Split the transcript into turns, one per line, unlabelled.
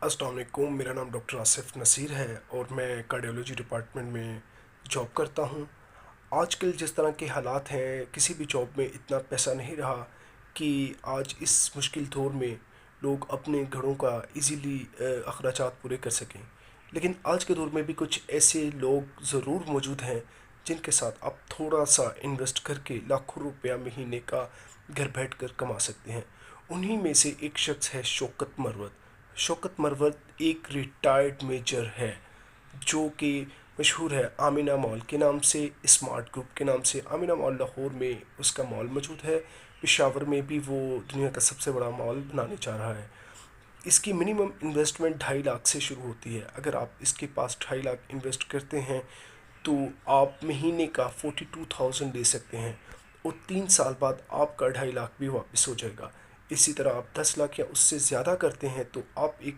अस्सलाम वालेकुम। मेरा नाम डॉक्टर आसिफ नसीर है और मैं कार्डियोलॉजी डिपार्टमेंट में जॉब करता हूँ। आजकल जिस तरह के हालात हैं, किसी भी जॉब में इतना पैसा नहीं रहा कि आज इस मुश्किल दौर में लोग अपने घरों का इजीली अखराजात पूरे कर सकें। लेकिन आज के दौर में भी कुछ ऐसे लोग ज़रूर मौजूद हैं जिनके साथ आप थोड़ा सा इन्वेस्ट करके लाखों रुपया महीने का घर बैठ कर कमा सकते हैं। उन्हीं में से एक शख्स है शौकत मरवत। शौकत मरवत एक रिटायर्ड मेजर है जो कि मशहूर है आमिना मॉल के नाम से, स्मार्ट ग्रुप के नाम से। आमिना मॉल लाहौर में उसका मॉल मौजूद है। पेशावर में भी वो दुनिया का सबसे बड़ा मॉल बनाने जा रहा है। इसकी मिनिमम इन्वेस्टमेंट 2.5 लाख से शुरू होती है। अगर आप इसके पास 2.5 लाख इन्वेस्ट करते हैं तो आप महीने का 42,000 ले सकते हैं और 3 साल बाद आपका 2.5 लाख भी वापस हो जाएगा। इसी तरह आप 10 लाख या उससे ज़्यादा करते हैं तो आप एक